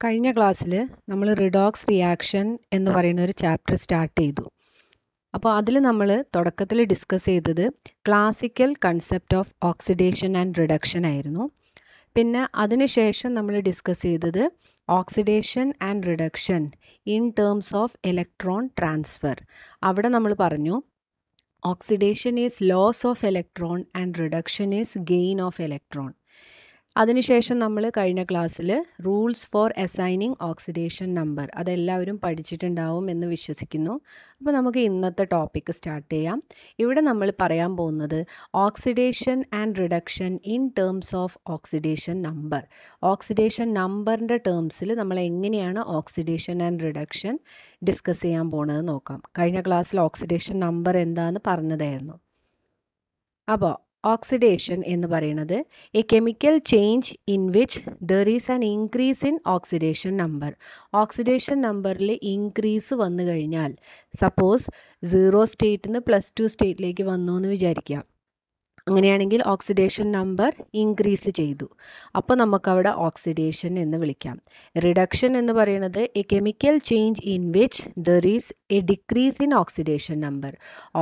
കഴിഞ്ഞ ക്ലാസ്സിൽ നമ്മൾ റിഡോക്സ് റിയാക്ഷൻ എന്ന് പറയുന്ന ഒരു ചാപ്റ്റർ സ്റ്റാർട്ട് ചെയ്തു. അപ്പോൾ അതിൽ നമ്മൾ തുടക്കത്തിൽ ഡിസ്കസ് ചെയ്തത് classical concept of oxidation and reduction ആയിരുന്നു. പിന്നെ അതിനുശേഷം നമ്മൾ ഡിസ്കസ് ചെയ്തത് oxidation and reduction in terms of electron transfer. അവിടെ നമ്മൾ പറഞ്ഞു oxidation is loss of electron and reduction is gain of electron. അതിനുശേഷം നമ്മൾ കഴിഞ്ഞ ക്ലാസ്സിൽ rules for assigning oxidation number അതെല്ലാവരും പഠിച്ചിട്ടുണ്ടാവും എന്ന് വിശ്വസിക്കുന്നു. അപ്പോൾ നമുക്ക് ഇന്നത്തെ ടോപ്പിക്ക് സ്റ്റാർട്ട് ചെയ്യാം. ഇവിടെ നമ്മൾ പറയാൻ പോകുന്നത് oxidation and reduction in terms of oxidation number. Oxidation നമ്പറിൻ്റെ ടേംസിൽ നമ്മൾ എങ്ങനെയാണ് ഓക്സിഡേഷൻ ആൻഡ് റിഡക്ഷൻ ഡിസ്കസ് ചെയ്യാൻ പോകുന്നത് നോക്കാം. കഴിഞ്ഞ ക്ലാസ്സിൽ ഓക്സിഡേഷൻ നമ്പർ എന്താണെന്ന് പറഞ്ഞതായിരുന്നു. അപ്പോൾ ഓക്സിഡേഷൻ എന്ന് പറയുന്നത് A chemical change in which there is an increase in oxidation number. Oxidation നമ്പറിൽ ഇൻക്രീസ് വന്നു കഴിഞ്ഞാൽ, സപ്പോസ് 0 സ്റ്റേറ്റിൽ നിന്ന് +2 സ്റ്റേറ്റിലേക്ക് വന്നു എന്ന് വിചാരിക്കുക. അങ്ങനെയാണെങ്കിൽ ഓക്സിഡേഷൻ നമ്പർ ഇൻക്രീസ് ചെയ്തു. അപ്പോൾ നമുക്കവിടെ ഓക്സിഡേഷൻ എന്ന് വിളിക്കാം. റിഡക്ഷൻ എന്ന് പറയുന്നത് A chemical change in which there is A decrease in oxidation number.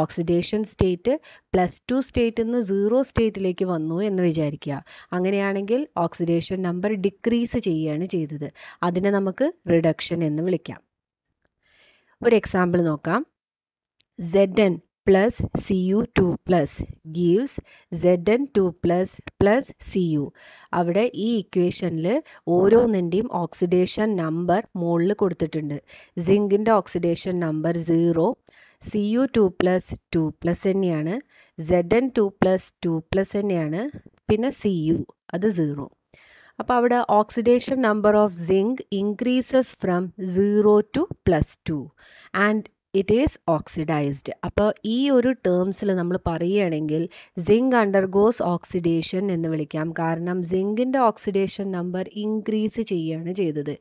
Oxidation state +2 സ്റ്റേറ്റിൽ നിന്ന് 0 സ്റ്റേറ്റിലേക്ക് വന്നു എന്ന് വിചാരിക്കുക. അങ്ങനെയാണെങ്കിൽ ഓക്സിഡേഷൻ നമ്പർ ഡിക്രീസ് ചെയ്യുകയാണ് ചെയ്തത്. അതിനെ നമുക്ക് റിഡക്ഷൻ എന്ന് വിളിക്കാം. ഒരു എക്സാമ്പിൾ നോക്കാം. Zn plus Cu2 plus gives Zn2 plus Cu. അവിടെ ഈ ഇക്വേഷനിൽ ഓരോന്നിൻ്റെയും ഓക്സിഡേഷൻ നമ്പർ മുകളിൽ കൊടുത്തിട്ടുണ്ട്. സിങ്കിൻ്റെ ഓക്സിഡേഷൻ നമ്പർ 0, Cu2 + 2 തന്നെയാണ്, Zn2 + 2 തന്നെയാണ്, പിന്നെ Cu അത് 0. അപ്പോൾ അവിടെ oxidation number of zinc increases from 0 to +2 and it is oxidised. അപ്പോൾ ഈ ഒരു ടേംസിൽ നമ്മൾ പറയുകയാണെങ്കിൽ സിങ്ക് അണ്ടർഗോസ് ഓക്സിഡേഷൻ എന്ന് വിളിക്കാം. കാരണം സിങ്കിൻ്റെ ഓക്സിഡേഷൻ നമ്പർ ഇൻക്രീസ് ചെയ്യുകയാണ് ചെയ്തത്.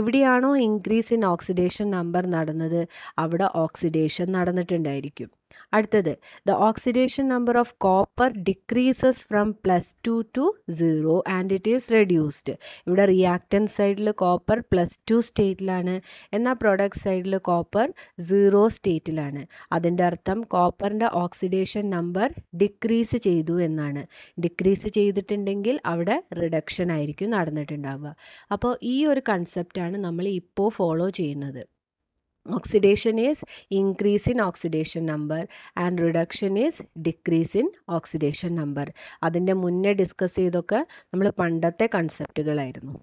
എവിടെയാണോ ഇൻക്രീസ് ഇൻ ഓക്സിഡേഷൻ നമ്പർ നടന്നത് അവിടെ ഓക്സിഡേഷൻ നടന്നിട്ടുണ്ടായിരിക്കും. അടുത്തത് the oxidation number of copper decreases from +2 to 0 and it is reduced. ഇവിടെ റിയാക്റ്റൻറ്റ് സൈഡിൽ കോപ്പർ +2 സ്റ്റേറ്റിലാണ്, എന്നാൽ പ്രൊഡക്റ്റ് സൈഡിൽ കോപ്പർ 0 സ്റ്റേറ്റിലാണ്. അതിൻ്റെ അർത്ഥം കോപ്പറിൻ്റെ ഓക്സിഡേഷൻ നമ്പർ ഡിക്രീസ് ചെയ്തു എന്നാണ്. ഡിക്രീസ് ചെയ്തിട്ടുണ്ടെങ്കിൽ അവിടെ റിഡക്ഷൻ ആയിരിക്കും നടന്നിട്ടുണ്ടാവുക. അപ്പോൾ ഈ ഒരു കൺസെപ്റ്റാണ് നമ്മൾ ഇപ്പോൾ ഫോളോ ചെയ്യുന്നത്. Oxidation is increase in oxidation number and reduction is decrease in oxidation number. അതിൻ്റെ മുന്നേ ഡിസ്കസ് ചെയ്തൊക്കെ നമ്മൾ പണ്ടത്തെ കൺസെപ്റ്റുകളായിരുന്നു.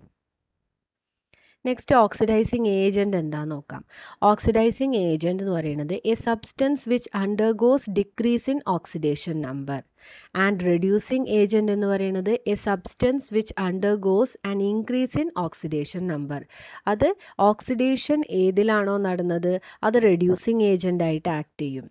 നെക്സ്റ്റ് ഓക്സിഡൈസിങ് ഏജൻറ്റ് എന്താണെന്ന് നോക്കാം. ഓക്സിഡൈസിങ് ഏജൻറ്റ് എന്ന് പറയുന്നത് A substance which undergoes decrease in oxidation number. And reducing agent എന്ന് പറയുന്നത് A substance which undergoes and increase in oxidation number. അത് ഓക്സിഡേഷൻ ഏതിലാണോ നടന്നത് അത് റെഡ്യൂസിങ് ഏജൻ്റായിട്ട് ആക്ട് ചെയ്യും.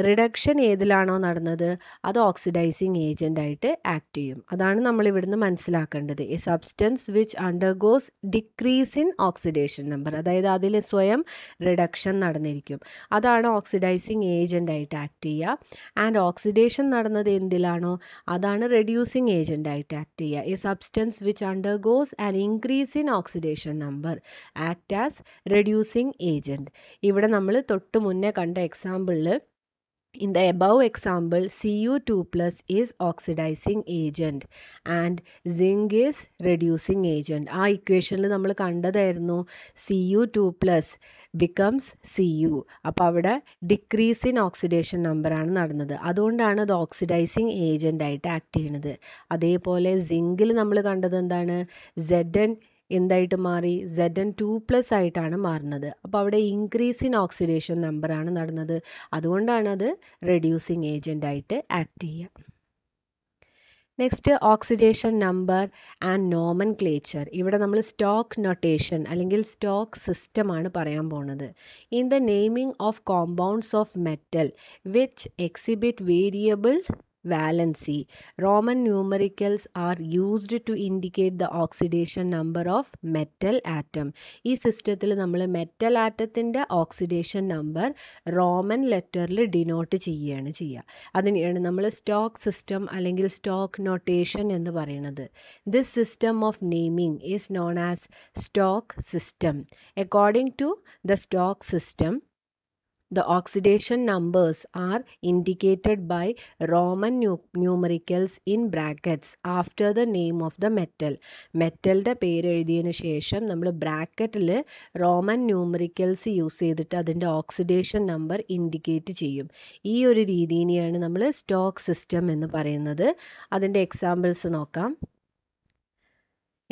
റിഡക്ഷൻ ഏതിലാണോ നടന്നത് അത് ഓക്സിഡൈസിങ് ഏജൻ്റായിട്ട് ആക്ട് ചെയ്യും. അതാണ് നമ്മൾ ഇവിടുന്ന് മനസ്സിലാക്കേണ്ടത്. A substance which undergoes decrease in oxidation number, അതായത് അതിൽ സ്വയം റിഡക്ഷൻ നടന്നിരിക്കും, അതാണ് ഓക്സിഡൈസിങ് ഏജൻ്റായിട്ട് ആക്ട് ചെയ്യുക. ആൻഡ് ഓക്സിഡേഷൻ നടന്നത് എന്തിലാണോ അതാണ് റെഡ്യൂസിങ് ഏജൻ്റായിട്ട് ആക്ട് ചെയ്യുക. A substance which undergoes and increase in oxidation number act as reducing agent. ഇവിടെ നമ്മൾ തൊട്ട് മുന്നേ കണ്ട എക്സാമ്പിളിൽ in the above example Cu2+ is oxidizing agent and zinc is reducing agent. ആ ഇക്വേഷനിൽ നമ്മൾ കണ്ടതായിരുന്നു Cu2+ becomes Cu. അപ്പോൾ അവിടെ ഡിക്രീസ് ഇൻ ഓക്സിഡേഷൻ നമ്പറാണ് നടന്നത്. അതുകൊണ്ടാണ് അത് ഓക്സിഡൈസിങ് ഏജൻ്റായിട്ട് ആക്ട് ചെയ്യുന്നത്. അതേപോലെ സിങ്കിൽ നമ്മൾ കണ്ടത് എന്താണ്, Zn എന്തായിട്ട് മാറി, Zn2+ ആയിട്ടാണ് മാറുന്നത്. അപ്പോൾ അവിടെ ഇൻക്രീസ് ഇൻ ഓക്സിഡേഷൻ നമ്പറാണ് നടന്നത്. അതുകൊണ്ടാണ് അത് റെഡ്യൂസിങ് ഏജൻ്റായിട്ട് ആക്ട് ചെയ്യുക. Next oxidation number and nomenclature. ഇവിടെ നമ്മൾ സ്റ്റോക്ക് നൊട്ടേഷൻ അല്ലെങ്കിൽ സ്റ്റോക്ക് സിസ്റ്റമാണ് പറയാൻ പോകുന്നത്. In the naming of compounds of metal which exhibit variable valency. Roman numericals are used to indicate the oxidation number of metal atom. ഈ സിസ്റ്റത്തിൽ നമ്മൾ metal ആറ്റത്തിൻ്റെ ഓക്സിഡേഷൻ നമ്പർ റോമൻ ലെറ്ററിൽ ഡിനോട്ട് ചെയ്യുകയാണ് ചെയ്യുക. അതിനെയാണ് നമ്മൾ സ്റ്റോക്ക് സിസ്റ്റം അല്ലെങ്കിൽ സ്റ്റോക്ക് നൊട്ടേഷൻ എന്ന് പറയുന്നത്. This system of naming is known as stock system. According to the stock system, the oxidation numbers are indicated by Roman numericals in brackets after the name of the metal. മെറ്റലിൻ്റെ പേര് എഴുതിയതിന് ശേഷം നമ്മൾ ബ്രാക്കറ്റിൽ Roman numericals use ചെയ്തിട്ട് അതിൻ്റെ oxidation number indicate ചെയ്യും. ഈ ഒരു രീതിയെയാണ് നമ്മൾ സ്റ്റോക്ക് സിസ്റ്റം എന്ന് പറയുന്നത്. അതിൻ്റെ എക്സാമ്പിൾസ് നോക്കാം.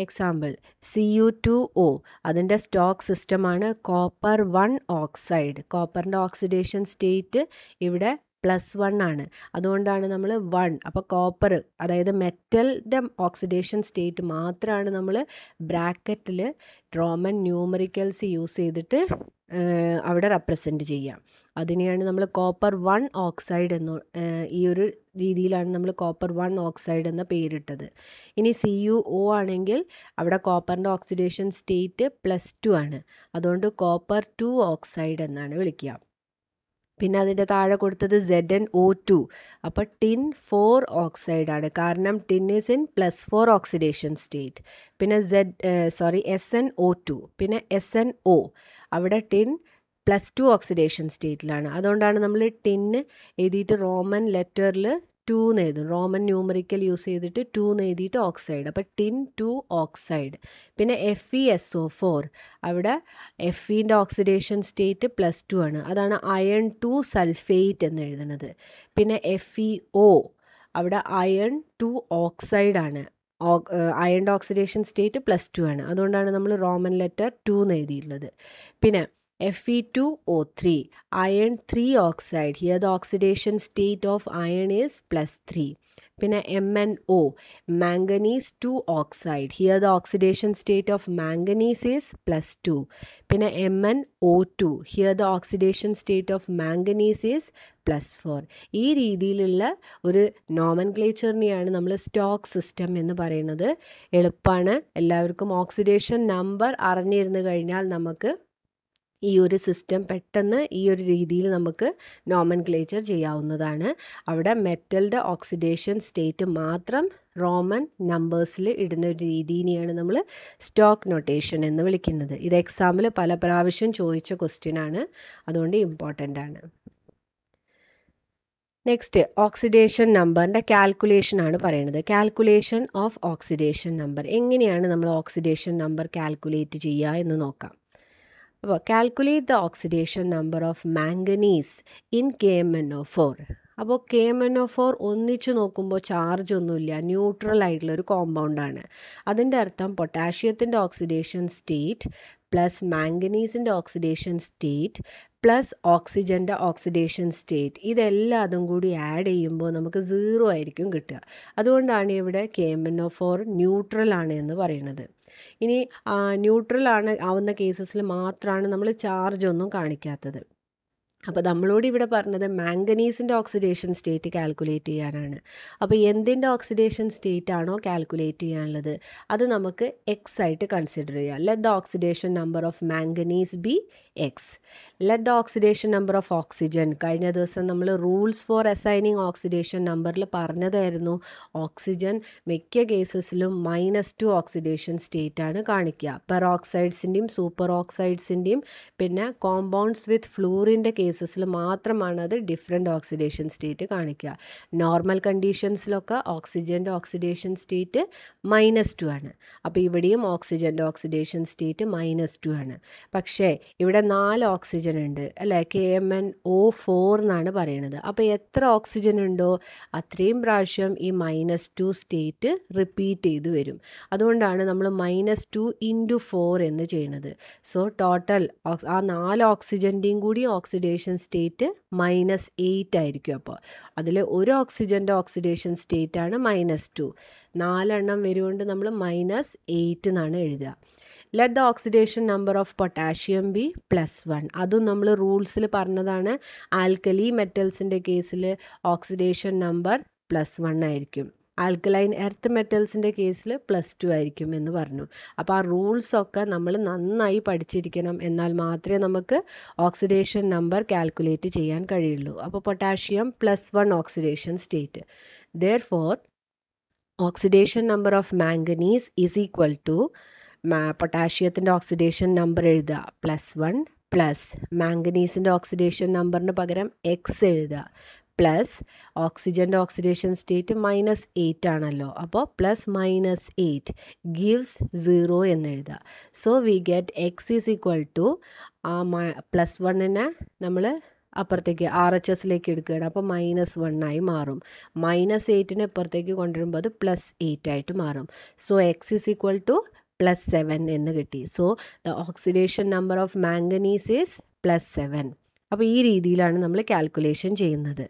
എക്സാമ്പിൾ Cu2O, അതിൻ്റെ സ്റ്റോക്ക് സിസ്റ്റമാണ് കോപ്പർ 1 ഓക്സൈഡ്. കോപ്പറിൻ്റെ ഓക്സിഡേഷൻ സ്റ്റേറ്റ് ഇവിടെ +1 ആണ്. അതുകൊണ്ടാണ് നമ്മൾ 1. അപ്പോൾ കോപ്പർ അതായത് മെറ്റലിൻ്റെ ഓക്സിഡേഷൻ സ്റ്റേറ്റ് മാത്രമാണ് നമ്മൾ ബ്രാക്കറ്റിൽ റോമൻ ന്യൂമറിക്കൽസ് യൂസ് ചെയ്തിട്ട് അവിടെ റെപ്രസെൻറ്റ് ചെയ്യാം. അതിനെയാണ് നമ്മൾ കോപ്പർ 1 ഓക്സൈഡ് എന്ന് ഈ ഒരു രീതിയിലാണ് നമ്മൾ കോപ്പർ 1 ഓക്സൈഡ് എന്ന പേരിട്ടത്. ഇനി CuO ആണെങ്കിൽ അവിടെ കോപ്പറിൻ്റെ ഓക്സിഡേഷൻ സ്റ്റേറ്റ് +2 ആണ്. അതുകൊണ്ട് കോപ്പർ 2 ഓക്സൈഡ് എന്നാണ് വിളിക്കുക. പിന്നെ അതിൻ്റെ താഴെ കൊടുത്തത് ZnO2. അപ്പോൾ ടിൻ 4 ഓക്സൈഡാണ്, കാരണം tin is in +4 oxidation state. പിന്നെ SnO2. പിന്നെ SnO അവിടെ ടിൻ +2 ഓക്സിഡേഷൻ സ്റ്റേറ്റിലാണ്. അതുകൊണ്ടാണ് നമ്മൾ ടിന്ന് എഴുതിയിട്ട് റോമൻ ലെറ്ററിൽ 2 എന്ന് എഴുതും. റോമൻ ന്യൂമറിക്കൽ യൂസ് ചെയ്തിട്ട് 2 എന്ന് എഴുതിയിട്ട് ഓക്സൈഡ്. അപ്പോൾ ടിൻ 2 ഓക്സൈഡ്. പിന്നെ FeSO4 അവിടെ Feൻ്റെ ഓക്സിഡേഷൻ സ്റ്റേറ്റ് +2 ആണ്. അതാണ് അയൺ 2 സൾഫേറ്റ് എന്ന് എഴുതുന്നത്. പിന്നെ FeO അവിടെ അയൺ 2 ഓക്സൈഡാണ്. അയണിൻ്റെ ഓക്സിഡേഷൻ സ്റ്റേറ്റ് +2 ആണ്. അതുകൊണ്ടാണ് നമ്മൾ റോമൻ ലെറ്റർ 2 എന്ന് എഴുതിയിട്ടുള്ളത്. പിന്നെ Fe2O3 iron 3 oxide. Here the oxidation state of iron is +3. പിന്നെ MnO manganese 2 oxide. Here the oxidation state of manganese is +2. പിന്നെ MnO2. Here the oxidation state of manganese is +4. ഈ രീതിയിലുള്ള ഒരു നോമൻക്ലേച്ചറിനെയാണ് നമ്മൾ സ്റ്റോക്ക് സിസ്റ്റം എന്ന് പറയുന്നത്. എളുപ്പമാണ് എല്ലാവർക്കും. ഓക്സിഡേഷൻ നമ്പർ അറിഞ്ഞിരുന്നു കഴിഞ്ഞാൽ നമുക്ക് ഈ ഒരു സിസ്റ്റം പെട്ടെന്ന് ഈ ഒരു രീതിയിൽ നമുക്ക് നോമൻക്ലേച്ചർ ചെയ്യാവുന്നതാണ്. അവിടെ മെറ്റലിൻ്റെ ഓക്സിഡേഷൻ സ്റ്റേറ്റ് മാത്രം റോമൻ നമ്പേഴ്സിൽ ഇടുന്ന ഒരു രീതിയെയാണ് നമ്മൾ സ്റ്റോക്ക് നൊട്ടേഷൻ എന്ന് വിളിക്കുന്നത്. ഇത് എക്സാമിൽ പല പ്രാവശ്യം ചോദിച്ച ക്വസ്റ്റ്യനാണ്, അതുകൊണ്ട് ഇമ്പോർട്ടൻ്റ് ആണ്. നെക്സ്റ്റ് ഓക്സിഡേഷൻ നമ്പറിൻ്റെ കാൽക്കുലേഷനാണ് പറയുന്നത്. Calculation of oxidation number. എങ്ങനെയാണ് നമ്മൾ ഓക്സിഡേഷൻ നമ്പർ കാൽക്കുലേറ്റ് ചെയ്യുക എന്ന് നോക്കാം. അപ്പോൾ calculate the oxidation number of manganese in KMnO4. അപ്പോൾ KMnO4 ഒന്നിച്ച് നോക്കുമ്പോൾ ചാർജ് ഒന്നുമില്ല, ന്യൂട്രൽ ആയിട്ടുള്ളൊരു കോമ്പൗണ്ടാണ്. അതിൻ്റെ അർത്ഥം പൊട്ടാഷ്യത്തിൻ്റെ ഓക്സിഡേഷൻ സ്റ്റേറ്റ് പ്ലസ് മാംഗനീസിൻ്റെ ഓക്സിഡേഷൻ സ്റ്റേറ്റ് പ്ലസ് ഓക്സിജൻ്റെ ഓക്സിഡേഷൻ സ്റ്റേറ്റ് ഇതെല്ലാം കൂടി ആഡ് ചെയ്യുമ്പോൾ നമുക്ക് 0 ആയിരിക്കും കിട്ടുക. അതുകൊണ്ടാണ് ഇവിടെ KMnO4 ന്യൂട്രൽ ആണ് എന്ന് പറയുന്നത്. ഇനി ന്യൂട്രൽ ആവുന്ന കേസസിൽ മാത്രമാണ് നമ്മൾ ചാർജ് ഒന്നും കാണിക്കാത്തത്. അപ്പോൾ നമ്മളോട് ഇവിടെ പറഞ്ഞത് മാംഗനീസിൻ്റെ ഓക്സിഡേഷൻ സ്റ്റേറ്റ് കാൽക്കുലേറ്റ് ചെയ്യാനാണ്. അപ്പോൾ എന്തിൻ്റെ ഓക്സിഡേഷൻ സ്റ്റേറ്റ് ആണോ കാൽക്കുലേറ്റ് ചെയ്യാനുള്ളത് അത് നമുക്ക് X ആയിട്ട് കൺസിഡർ ചെയ്യാം. Let the oxidation number of manganese B X. Let the oxidation number of oxygen. കഴിഞ്ഞ ദിവസം നമ്മൾ റൂൾസ് ഫോർ അസൈനിങ് ഓക്സിഡേഷൻ നമ്പറിൽ പറഞ്ഞതായിരുന്നു ഓക്സിജൻ മിക്ക കേസസിലും -2 ഓക്സിഡേഷൻ സ്റ്റേറ്റ് ആണ് കാണിക്കുക. പെറോക്സൈഡ്സിൻ്റെയും സൂപ്പർ ഓക്സൈഡ്സിൻ്റെയും പിന്നെ കോമ്പൗണ്ട്സ് വിത്ത് ഫ്ലൂറിൻ്റെ കേസസിൽ മാത്രമാണ് അത് ഡിഫറെൻ്റ് ഓക്സിഡേഷൻ സ്റ്റേറ്റ് കാണിക്കുക. നോർമൽ കണ്ടീഷൻസിലൊക്കെ ഓക്സിജൻ്റെ ഓക്സിഡേഷൻ സ്റ്റേറ്റ് -2 ആണ്. അപ്പോൾ ഇവിടെയും ഓക്സിജൻ്റെ ഓക്സിഡേഷൻ സ്റ്റേറ്റ് -2 ആണ്. പക്ഷേ ഇവിടെ 4 ഓക്സിജൻ ഉണ്ട് അല്ലേ, KMnO4 എന്നാണ് പറയുന്നത്. അപ്പോൾ എത്ര ഓക്സിജൻ ഉണ്ടോ അത്രയും പ്രാവശ്യം ഈ -2 സ്റ്റേറ്റ് റിപ്പീറ്റ് ചെയ്ത് വരും. അതുകൊണ്ടാണ് നമ്മൾ -2 × 4 എന്ന് ചെയ്യുന്നത്. സോ ടോട്ടൽ ആ 4 ഓക്സിജൻ്റെയും കൂടി ഓക്സിഡേഷൻ സ്റ്റേറ്റ് -8 ആയിരിക്കും. അപ്പോൾ അതിൽ ഒരു ഓക്സിജൻ്റെ ഓക്സിഡേഷൻ സ്റ്റേറ്റാണ് -2. 4 എണ്ണം വരുകൊണ്ട് നമ്മൾ -8 എന്നാണ് എഴുതുക. Let the oxidation number of potassium B +1. അതും നമ്മൾ റൂൾസിൽ പറഞ്ഞതാണ്. ആൽക്കലി മെറ്റൽസിൻ്റെ കേസിൽ ഓക്സിഡേഷൻ നമ്പർ +1 ആയിരിക്കും. ആൽക്കലൈൻ എർത്ത് മെറ്റൽസിൻ്റെ കേസിൽ +2 ആയിരിക്കും എന്ന് പറഞ്ഞു. അപ്പോൾ ആ റൂൾസൊക്കെ നമ്മൾ നന്നായി പഠിച്ചിരിക്കണം. എന്നാൽ മാത്രമേ നമുക്ക് ഓക്സിഡേഷൻ നമ്പർ കാൽക്കുലേറ്റ് ചെയ്യാൻ കഴിയുള്ളൂ. അപ്പോൾ പൊട്ടാഷ്യം +1 oxidation state. Therefore, oxidation number of manganese is equal to പൊട്ടാഷ്യത്തിൻ്റെ ഓക്സിഡേഷൻ നമ്പർ എഴുതുക +1 പ്ലസ് മാംഗനീസിൻ്റെ ഓക്സിഡേഷൻ നമ്പറിന് പകരം എക്സ് എഴുതുക പ്ലസ് ഓക്സിജൻ്റെ ഓക്സിഡേഷൻ സ്റ്റേറ്റ് -8 ആണല്ലോ. അപ്പോൾ +-8 ഗിവ്സ് 0 എന്ന് എഴുതുക. So we get X is equal to +1നെ നമ്മൾ അപ്പുറത്തേക്ക് RHSലേക്ക് എടുക്കുകയാണ്. അപ്പോൾ -1 ആയി മാറും. -8നെ ഇപ്പുറത്തേക്ക് കൊണ്ടുവരുമ്പോൾ അത് +8 ആയിട്ട് മാറും. So x is equal to +7 എന്ന് കിട്ടി. So the oxidation number of manganese is +7. അപ്പോൾ ഈ രീതിയിലാണ് നമ്മൾ കാൽക്കുലേഷൻ ചെയ്യുന്നത്.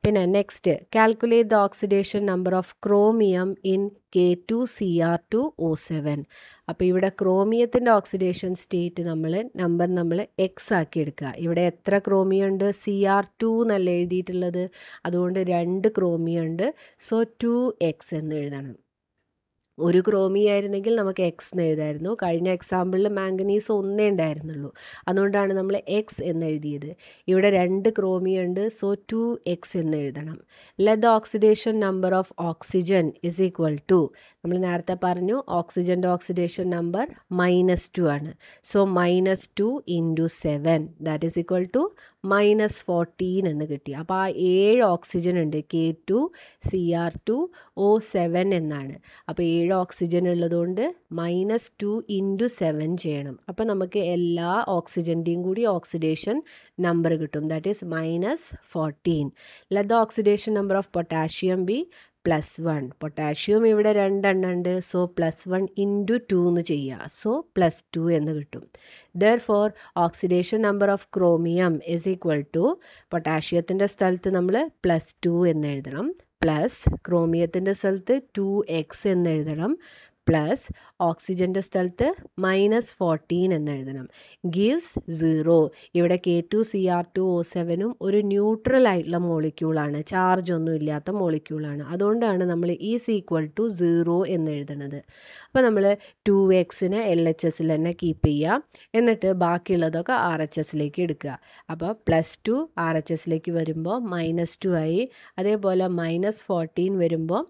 പിന്നെ next, calculate the oxidation number of chromium in K2Cr2O7. അപ്പോൾ ഇവിടെ ക്രോമിയത്തിൻ്റെ ഓക്സിഡേഷൻ സ്റ്റേറ്റ് നമ്മൾ എക്സ് ആക്കി എടുക്കുക. ഇവിടെ എത്ര ക്രോമിയം ഉണ്ട്? Cr2 എന്നല്ല എഴുതിയിട്ടുള്ളത്, അതുകൊണ്ട് 2 ക്രോമിയം ഉണ്ട്. സോ 2x എന്ന് എഴുതണം. ഒരു ക്രോമിയായിരുന്നെങ്കിൽ നമുക്ക് എക്സ് എന്ന് എഴുതായിരുന്നു. കഴിഞ്ഞ എക്സാമ്പിളിൽ മാംഗനീസ് 1 ഉണ്ടായിരുന്നുള്ളൂ, അതുകൊണ്ടാണ് നമ്മൾ എക്സ് എന്ന് എഴുതിയത്. ഇവിടെ 2 ക്രോമിയുണ്ട്, സോ 2x എന്ന് എഴുതണം. Let the oxidation number of oxygen is equal to, നമ്മൾ നേരത്തെ പറഞ്ഞു ഓക്സിജൻ്റെ ഓക്സിഡേഷൻ നമ്പർ -2 ആണ്. So -2 × 7 that is equal to -14 എന്ന് കിട്ടി. അപ്പോൾ ആ 7 ഓക്സിജൻ ഉണ്ട്, K2Cr2O7 എന്നാണ്. അപ്പോൾ 7 ഓക്സിജൻ ഉള്ളതുകൊണ്ട് -2 × 7 ചെയ്യണം. അപ്പോൾ നമുക്ക് എല്ലാ ഓക്സിജൻ്റെയും കൂടി ഓക്സിഡേഷൻ നമ്പർ കിട്ടും, that is -14. Let the oxidation number of potassium B +1. Potassium ഇവിടെ 2 എണ്ണം ഉണ്ട്, സോ +1 × 2 എന്ന് ചെയ്യുക. സോ +2 എന്ന് കിട്ടും. Therefore, oxidation number of chromium is equal to, പൊട്ടാഷ്യത്തിൻ്റെ സ്ഥലത്ത് നമ്മൾ +2 എന്ന് എഴുതണം, പ്ലസ് ക്രോമിയത്തിൻ്റെ സ്ഥലത്ത് 2x എന്ന് എഴുതണം, പ്ലസ് ഓക്സിജൻ്റെ സ്ഥലത്ത് -14 എന്ന് എഴുതണം. ഗിവ്സ് 0. ഇവിടെ K2Cr2O7 ഒരു ന്യൂട്രൽ ആയിട്ടുള്ള മോളിക്യൂളാണ്, ചാർജ് ഒന്നും ഇല്ലാത്ത മോളിക്യൂളാണ്. അതുകൊണ്ടാണ് നമ്മൾ ഈസ് ഈക്വൽ ടു 0 എന്ന് എഴുതുന്നത്. അപ്പോൾ നമ്മൾ 2xനെ LHSൽ തന്നെ കീപ്പ് ചെയ്യുക, എന്നിട്ട് ബാക്കിയുള്ളതൊക്കെ RHSലേക്ക് എടുക്കുക. അപ്പോൾ +2 RHSലേക്ക് വരുമ്പോൾ -2 ആയി, അതേപോലെ -14 വരുമ്പോൾ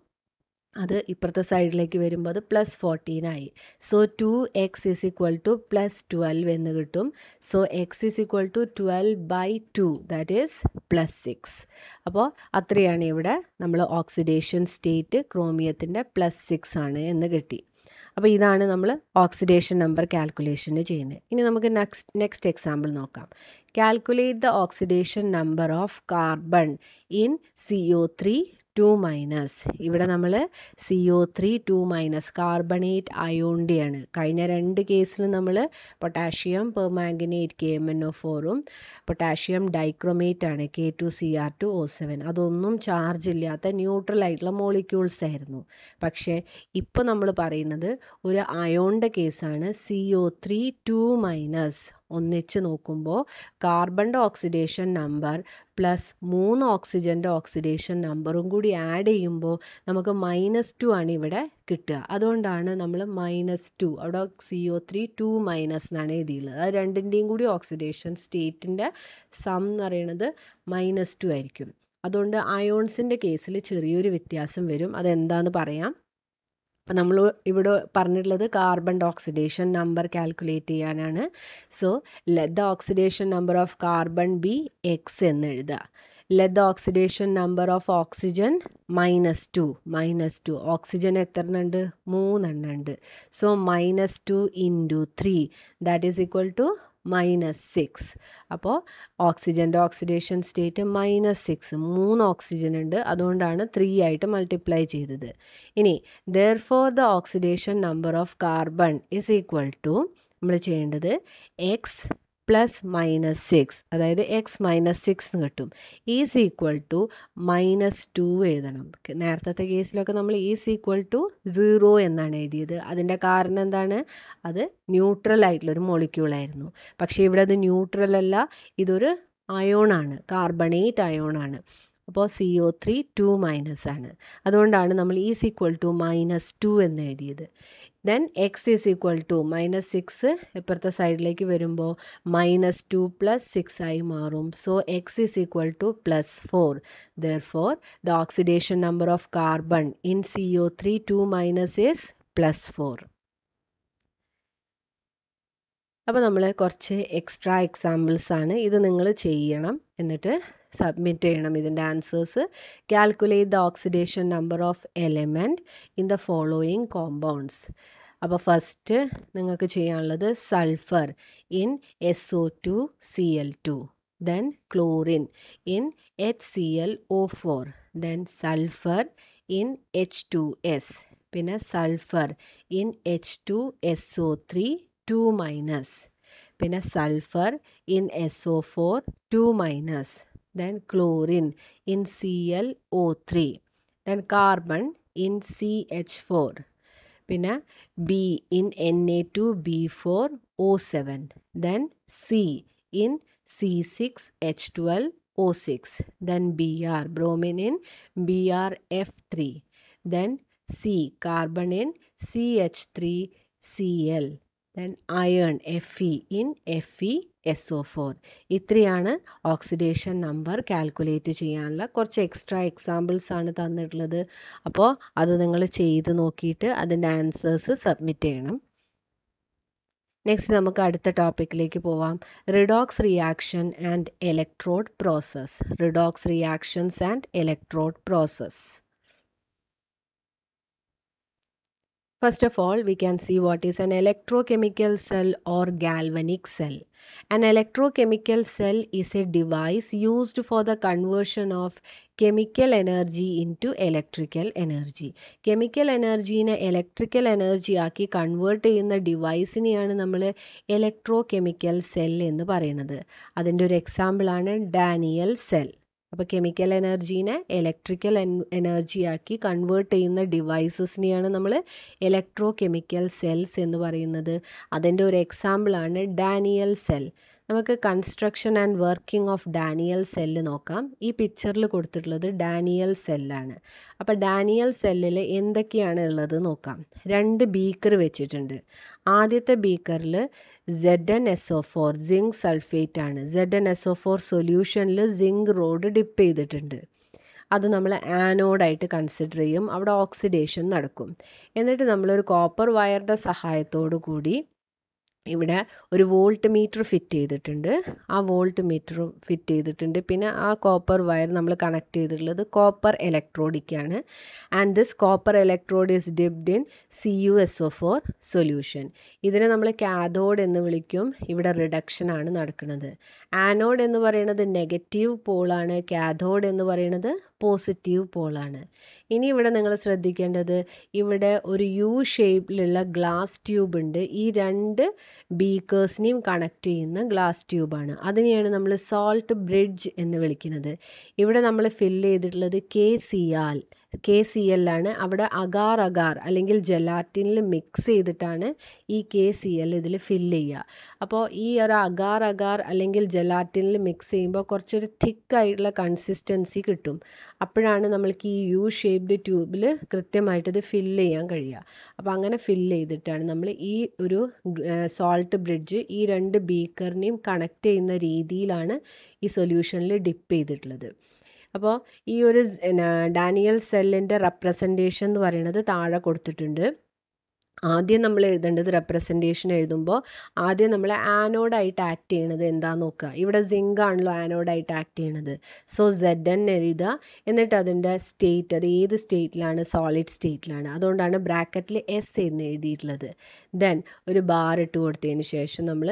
അത് ഇപ്പുറത്തെ സൈഡിലേക്ക് വരുമ്പോൾ അത് +14 ആയി. So 2x is equal to +12 എന്ന് കിട്ടും. So x is equal to 12/2 that is +6. അപ്പോൾ അത്രയാണ് ഇവിടെ നമ്മൾ ഓക്സിഡേഷൻ സ്റ്റേറ്റ് ക്രോമിയത്തിൻ്റെ +6 ആണ് എന്ന് കിട്ടി. അപ്പോൾ ഇതാണ് നമ്മൾ ഓക്സിഡേഷൻ നമ്പർ കാൽക്കുലേഷന് ചെയ്യുന്നത്. ഇനി നമുക്ക് നെക്സ്റ്റ് എക്സാമ്പിൾ നോക്കാം. Calculate the oxidation number of carbon in CO3(2-). ഇവിടെ നമ്മൾ CO3(2-) കാർബണേറ്റ് അയോണിൻ്റെയാണ്. കഴിഞ്ഞ 2 കേസിലും നമ്മൾ പൊട്ടാഷ്യം പെർമാംഗനേറ്റ് KMnO4ഉം പൊട്ടാഷ്യം ഡൈക്രോമേറ്റ് ആണ് K2Cr2O7. അതൊന്നും ചാർജ് ഇല്ലാത്ത ന്യൂട്രൽ ആയിട്ടുള്ള മോളിക്യൂൾസ് ആയിരുന്നു. പക്ഷേ ഇപ്പോൾ നമ്മൾ പറയുന്നത് ഒരു അയോണിൻ്റെ കേസാണ്, CO3(2-). ഒന്നിച്ച് നോക്കുമ്പോൾ കാർബണിൻ്റെ ഓക്സിഡേഷൻ നമ്പർ പ്ലസ് 3 ഓക്സിജൻ്റെ ഓക്സിഡേഷൻ നമ്പറും കൂടി ആഡ് ചെയ്യുമ്പോൾ നമുക്ക് -2 ആണ് ഇവിടെ കിട്ടുക. അതുകൊണ്ടാണ് നമ്മൾ -2, അവിടെ CO3(2-) എന്നാണ് എഴുതിയുള്ളത്. അത് രണ്ടിൻ്റെയും കൂടി ഓക്സിഡേഷൻ സ്റ്റേറ്റിൻ്റെ സം എന്ന് പറയുന്നത് -2 ആയിരിക്കും. അതുകൊണ്ട് അയോൺസിൻ്റെ കേസിൽ ചെറിയൊരു വ്യത്യാസം വരും, അതെന്താണെന്ന് പറയാം. അപ്പോൾ നമ്മൾ ഇവിടെ പറഞ്ഞിട്ടുള്ളത് കാർബൺ ഓക്സിഡേഷൻ നമ്പർ കാൽക്കുലേറ്റ് ചെയ്യാനാണ്. So let the oxidation number of carbon be x എന്ന് എഴുതുക. Let the oxidation number of oxygen -2. Oxygen എത്ര എണ്ണം ഉണ്ട്? 3 എണ്ണം ഉണ്ട്. So -2 × 3 that is equal to -6. അപ്പോൾ ഓക്സിജൻ്റെ ഓക്സിഡേഷൻ സ്റ്റേറ്റ് -6, 3 ഓക്സിജൻ ഉണ്ട്, അതുകൊണ്ടാണ് 3 ആയിട്ട് മൾട്ടിപ്ലൈ ചെയ്തത്. ഇനി therefore the oxidation number of carbon is equal to, നമ്മൾ ചെയ്യേണ്ടത് x + -6, അതായത് x -6 എന്ന് കിട്ടും, ഈസ് ഈക്വൽ ടു -2 എഴുതണം. നേരത്തെ കേസിലൊക്കെ നമ്മൾ ഈസ് ഈക്വൽ ടു 0 എന്നാണ് എഴുതിയത്. അതിൻ്റെ കാരണം എന്താണ്? അത് ന്യൂട്രൽ ആയിട്ടുള്ളൊരു മോളിക്യൂളായിരുന്നു. പക്ഷേ ഇവിടെ അത് ന്യൂട്രൽ അല്ല, ഇതൊരു അയോണാണ്, കാർബണേറ്റ് അയോണാണ്. അപ്പോൾ CO3 2 മൈനസ് ആണ്. അതുകൊണ്ടാണ് നമ്മൾ ഈസ് ഈക്വൽ ടു -2 എന്ന് എഴുതിയത്. Then x is equal to -6 ഇപ്പുറത്തെ സൈഡിലേക്ക് വരുമ്പോൾ -2 + 6 ആയി മാറും. So x is equal to +4. Therefore the oxidation number of carbon in CO3 2 minus is +4. അപ്പോൾ നമ്മൾ കുറച്ച് എക്സ്ട്രാ എക്സാമ്പിൾസ് ആണ്, ഇത് നിങ്ങൾ ചെയ്യണം, എന്നിട്ട് സബ്മിറ്റ് ചെയ്യണം ഇതിൻ്റെ answers. Calculate the oxidation number of element in the following compounds. അപ്പോൾ ഫസ്റ്റ് നിങ്ങൾക്ക് ചെയ്യാനുള്ളത് sulphur in SO2Cl2, then chlorine in HClO4, then sulphur in H2S, പിന്നെ സൾഫർ ഇൻ H2SO3 2 മൈനസ്, പിന്നെ sulphur in SO4 2 minus, then chlorine in ClO3, then carbon in CH4, പിന്നെ B in Na2B4O7, then C in C6H12O6, then Br bromine in BrF3, then C carbon in CH3Cl, then iron Fe in FeSO4. ഇത്രയാണ് oxidation number calculate ചെയ്യാനുള്ള കുറച്ച് extra examples ആണ് തന്നിട്ടുള്ളത്. അപ്പോൾ അത് നിങ്ങൾ ചെയ്ത് നോക്കിയിട്ട് അതിൻ്റെ ആൻസേഴ്സ് സബ്മിറ്റ് ചെയ്യണം. നെക്സ്റ്റ് നമുക്ക് അടുത്ത ടോപ്പിക്കിലേക്ക് പോവാം. Redox reaction and electrode process. Redox reactions and electrode process. First of all, we can see what is an electrochemical cell or galvanic cell. An electrochemical cell is a device used for the conversion of chemical energy into electrical energy. Chemical energy നെ electrical energy ആക്കി convert ചെയ്യുന്ന ഡിവൈസിനെയാണ് നമ്മൾ electrochemical cell എന്ന് പറയുന്നത്. അതിൻ്റെ ഒരു എക്സാമ്പിളാണ് Daniell cell. അപ്പോൾ കെമിക്കൽ എനർജീനെ ഇലക്ട്രിക്കൽ എനർജി ആക്കി കൺവേർട്ട് ചെയ്യുന്ന ഡിവൈസസിനെയാണ് നമ്മൾ ഇലക്ട്രോ കെമിക്കൽ സെൽസ് എന്ന് പറയുന്നത്. അതിൻ്റെ ഒരു എക്സാമ്പിളാണ് ഡാനിയൽ സെൽ. നമുക്ക് construction and working of Daniell cell നോക്കാം. ഈ പിക്ചറിൽ കൊടുത്തിട്ടുള്ളത് ഡാനിയൽ സെല്ലാണ്. അപ്പോൾ ഡാനിയൽ സെല്ലിൽ എന്തൊക്കെയാണ് ഉള്ളത് നോക്കാം. 2 ബീക്കർ വെച്ചിട്ടുണ്ട്. ആദ്യത്തെ ബീക്കറിൽ ZnSO4 സിങ്ക് സൾഫേറ്റ് ആണ്. ZnSO4 സൊല്യൂഷനിൽ സിങ്ക് റോഡ് ഡിപ്പ് ചെയ്തിട്ടുണ്ട്. അത് നമ്മൾ ആനോഡായിട്ട് കൺസിഡർ ചെയ്യും. അവിടെ ഓക്സിഡേഷൻ നടക്കും. എന്നിട്ട് നമ്മളൊരു കോപ്പർ വയറിൻ്റെ സഹായത്തോടു കൂടി ഇവിടെ ഒരു വോൾട്ട് മീറ്റർ ഫിറ്റ് ചെയ്തിട്ടുണ്ട്. ആ വോൾട്ട് മീറ്റർ ഫിറ്റ് ചെയ്തിട്ടുണ്ട്. പിന്നെ ആ കോപ്പർ വയർ നമ്മൾ കണക്ട് ചെയ്തിട്ടുള്ളത് കോപ്പർ ഇലക്ട്രോഡിക്കാണ്. And this copper electrode is dipped in CuSO4 solution. ഇതിനെ നമ്മൾ കാഥോഡ് എന്ന് വിളിക്കും. ഇവിടെ റിഡക്ഷൻ ആണ് നടക്കുന്നത്. ആനോഡ് എന്ന് പറയുന്നത് നെഗറ്റീവ് പോളാണ്. കാഥോഡ് എന്ന് പറയുന്നത് പോസിറ്റീവ് പോളാണ്. ഇനി ഇവിടെ നിങ്ങൾ ശ്രദ്ധിക്കേണ്ടത്, ഇവിടെ ഒരു യു ഷേപ്പിലുള്ള ഗ്ലാസ് ട്യൂബ് ഉണ്ട്. ഈ 2 ബീക്കേഴ്സിനെയും കണക്ട് ചെയ്യുന്ന ഗ്ലാസ് ട്യൂബാണ്. അതിനെയാണ് നമ്മൾ സോൾട്ട് ബ്രിഡ്ജ് എന്ന് വിളിക്കുന്നത്. ഇവിടെ നമ്മൾ ഫില്ല് ചെയ്തിട്ടുള്ളത് KCl ആണ്. അവിടെ അഗാർ അല്ലെങ്കിൽ ജെലാറ്റിനിൽ മിക്സ് ചെയ്തിട്ടാണ് ഈ KCl ഇതിൽ ഫില്ല് ചെയ്യുക. അപ്പോൾ ഈ ഒരു അഗാർ അല്ലെങ്കിൽ ജെലാറ്റിനിൽ മിക്സ് ചെയ്യുമ്പോൾ കുറച്ചൊരു തിക്കായിട്ടുള്ള കൺസിസ്റ്റൻസി കിട്ടും. അപ്പോഴാണ് നമ്മൾക്ക് ഈ യു ഷേപ്ഡ് ട്യൂബിൽ കൃത്യമായിട്ടിത് ഫില്ല് ചെയ്യാൻ കഴിയുക. അപ്പോൾ അങ്ങനെ ഫില്ല് ചെയ്തിട്ടാണ് നമ്മൾ ഈ ഒരു സോൾട്ട് ബ്രിഡ്ജ് ഈ 2 ബീക്കറിനെയും കണക്ട് ചെയ്യുന്ന രീതിയിലാണ് ഈ സൊല്യൂഷനിൽ ഡിപ്പ് ചെയ്തിട്ടുള്ളത്. അപ്പോൾ ഈ ഒരു ഡാനിയൽ സെല്ലിൻ്റെ റെപ്രസെൻറ്റേഷൻ എന്ന് പറയുന്നത് താഴെ കൊടുത്തിട്ടുണ്ട്. ആദ്യം നമ്മൾ എഴുതേണ്ടത് റെപ്രസെൻറ്റേഷൻ എഴുതുമ്പോൾ ആദ്യം നമ്മൾ ആനോഡായിട്ട് ആക്ട് ചെയ്യണത് എന്താണെന്ന് നോക്കുക. ഇവിടെ സിങ്ക് ആണല്ലോ ആനോഡായിട്ട് ആക്ട് ചെയ്യണത്. സോ Zn എഴുതുക. എന്നിട്ട് അതിൻ്റെ സ്റ്റേറ്റ്, അത് ഏത് സ്റ്റേറ്റിലാണ്, സോളിഡ് സ്റ്റേറ്റിലാണ്. അതുകൊണ്ടാണ് ബ്രാക്കറ്റിൽ S എന്ന് എഴുതിയിട്ടുള്ളത്. ദെൻ ഒരു ബാർ ഇട്ട് കൊടുത്തതിന് ശേഷം നമ്മൾ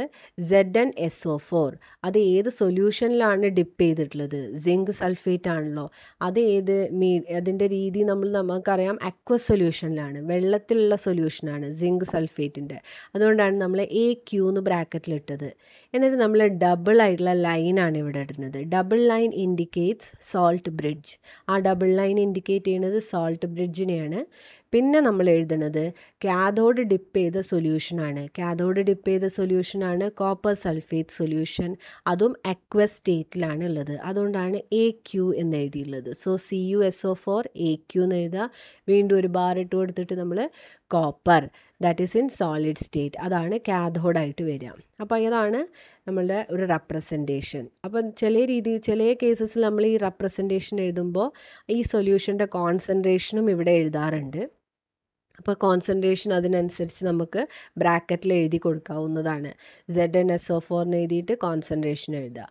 ZnSO4, അത് ഏത് സൊല്യൂഷനിലാണ് ഡിപ്പ് ചെയ്തിട്ടുള്ളത്, സിങ്ക് സൾഫേറ്റ് ആണല്ലോ. അത് അതിൻ്റെ രീതി നമുക്കറിയാം അക്വസ് സൊല്യൂഷനിലാണ്, വെള്ളത്തിലുള്ള സൊല്യൂഷനാണ് സിങ്ക് സൾഫേറ്റിൻ്റെ. അതുകൊണ്ടാണ് നമ്മൾ AQ എന്ന് ബ്രാക്കറ്റിലിട്ടത്. എന്നിട്ട് നമ്മൾ ഡബിൾ ആയിട്ടുള്ള ലൈനാണ് ഇവിടെ ഇടുന്നത്. Double line indicates salt bridge. ആ ഡബിൾ ലൈൻ ഇൻഡിക്കേറ്റ് ചെയ്യുന്നത് സോൾട്ട് ബ്രിഡ്ജിനെയാണ്. പിന്നെ നമ്മൾ എഴുതുന്നത് കാഥോഡ് ഡിപ്പ് ചെയ്ത സൊല്യൂഷനാണ്. കാഥോഡ് ഡിപ്പ് ചെയ്ത സൊല്യൂഷനാണ് കോപ്പർ സൾഫേറ്റ് സൊല്യൂഷൻ. അതും അക്വസ് സ്റ്റേറ്റിലാണ് ഉള്ളത്. അതുകൊണ്ടാണ് AQ എന്ന് എഴുതിയുള്ളത്. സോ CuSO4 AQ എന്ന് എഴുതുക. വീണ്ടും ഒരു ബാർ ഇട്ട് കൊടുത്തിട്ട് നമ്മൾ copper that is in solid state, അതാണ് കാഥോഡായിട്ട് വരിക. അപ്പോൾ ഇതാണ് നമ്മളുടെ ഒരു റെപ്രസെൻറ്റേഷൻ. അപ്പം ചില കേസസിൽ നമ്മൾ ഈ റെപ്രസെൻറ്റേഷൻ എഴുതുമ്പോൾ ഈ സൊല്യൂഷൻ്റെ കോൺസെൻട്രേഷനും ഇവിടെ എഴുതാറുണ്ട്. അപ്പോൾ കോൺസെൻട്രേഷൻ അതിനനുസരിച്ച് നമുക്ക് ബ്രാക്കറ്റിൽ എഴുതി കൊടുക്കാവുന്നതാണ്. ZnSO4 എന്ന് എഴുതിയിട്ട് കോൺസെൻട്രേഷൻ എഴുതുക,